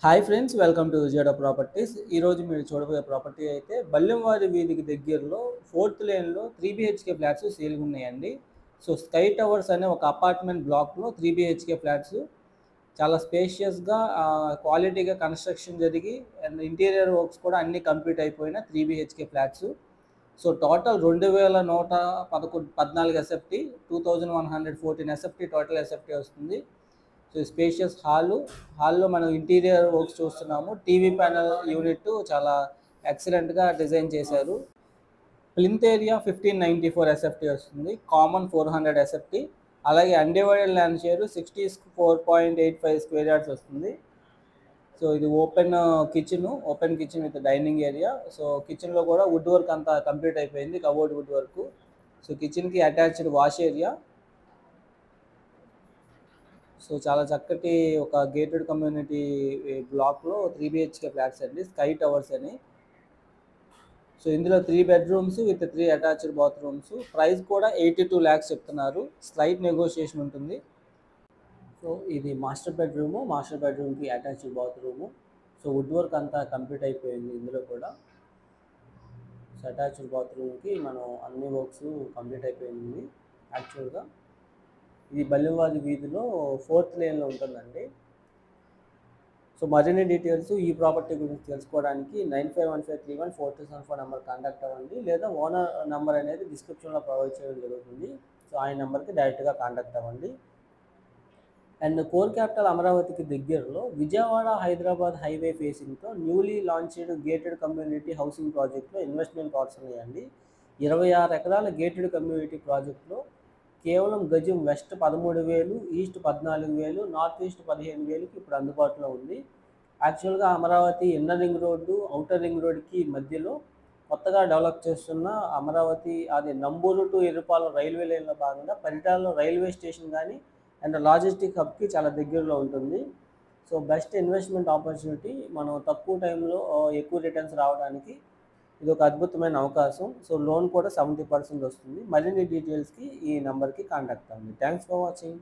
Hi friends, welcome to Vijayawada properties. ఈరోజు మీరు చూడబోయే ప్రాపర్టీ అయితే బల్లెంవారి వీధికి దగ్గరలో 4th లేన్లో 3 BHK ఫ్లాట్స్ సేల్గా ఉన్నాయండి. సో స్కై టవర్స్ అనే ఒక అపార్ట్మెంట్ బ్లాక్లో 3 BHK ఫ్లాట్స్ చాలా స్పేషియస్గా క్వాలిటీగా కన్స్ట్రక్షన్ జరిగి అండ్ ఇంటీరియర్ వర్క్స్ కూడా అన్నీ కంప్లీట్ అయిపోయిన 3 BHK flats. So total 2114 SFT, 2114 SFT total SFT వస్తుంది. సో స్పేషియస్ హాల్లో మనం ఇంటీరియర్ వర్క్స్ చూస్తున్నాము. టీవీ ప్యానల్ యూనిట్ చాలా ఎక్సలెంట్గా డిజైన్ చేశారు. ప్లింత్ ఏరియా 1594 ఎస్ఎఫ్టీ వస్తుంది, కామన్ 400 ఎస్ఎఫ్టీ. అలాగే undivided land share 64.85 square yards వస్తుంది. సో ఇది open kitchen with dining area. So కిచెన్లో కూడా వుడ్ వర్క్ అంతా కంప్లీట్ అయిపోయింది, కబోర్డ్ వుడ్ వర్క్. సో కిచెన్కి అటాచ్డ్ వాష్ ఏరియా. సో చాలా చక్కటి ఒక గేటెడ్ కమ్యూనిటీ బ్లాక్లో 3 BHK ఫ్లాట్స్ అండి, స్కై టవర్స్ అని. సో ఇందులో 3 bedrooms with 3 attached bathrooms. Price కూడా 82 lakhs చెప్తున్నారు, స్లైట్ నెగోషియేషన్ ఉంటుంది. సో ఇది మాస్టర్ బెడ్రూమ్కి attached bathroom. So wood work అంతా కంప్లీట్ అయిపోయింది ఇందులో కూడా. సో అటాచ్డ్ బాత్రూమ్కి మనం అన్ని వర్క్స్ కంప్లీట్ అయిపోయింది యాక్చువల్గా. ఇది బల్లెంవారి వీధిలో 4th లేన్లో ఉంటుందండి. సో మరిన్ని డీటెయిల్స్ ఈ ప్రాపర్టీ గురించి తెలుసుకోవడానికి 9515314274 నెంబర్ కాంటాక్ట్ అవ్వండి, లేదా ఓనర్ నెంబర్ అనేది డిస్క్రిప్షన్లో ప్రొవైడ్ చేయడం జరుగుతుంది. సో ఆ నెంబర్కి డైరెక్ట్గా కాంటాక్ట్ అవ్వండి. అండ్ కోర్ క్యాపిటల్ అమరావతికి దగ్గరలో విజయవాడ హైదరాబాద్ హైవే ఫేసింగ్తో newly launched gated community housing ప్రాజెక్ట్లో ఇన్వెస్ట్మెంట్ ప్లాట్స్ ఉన్నాయండి. 26 ఎకరాల గేటెడ్ కమ్యూనిటీ ప్రాజెక్ట్లో కేవలం గజం వెస్ట్ 13,000, ఈస్ట్ 14,000, నార్త్ ఈస్ట్ 15,000కి ఇప్పుడు అందుబాటులో ఉంది. యాక్చువల్గా Amaravati inner ring road, outer ring రోడ్డుకి మధ్యలో కొత్తగా డెవలప్ చేస్తున్న అమరావతి అది నంబూరు టు ఎర్రుపాలెం రైల్వే లైన్లో భాగంగా పరిటాలలో రైల్వే స్టేషన్ కానీ అండ్ లాజిస్టిక్ హబ్కి చాలా దగ్గరలో ఉంటుంది. So best investment opportunity. మనం తక్కువ టైంలో ఎక్కువ రిటర్న్స్ రావడానికి ఇది ఒక అద్భుతమైన అవకాశం. సో లోన్ కూడా 70% వస్తుంది. మరిన్ని డీటెయిల్స్కి ఈ నెంబర్కి కాంటాక్ట్ అవ్వండి. Thanks for watching.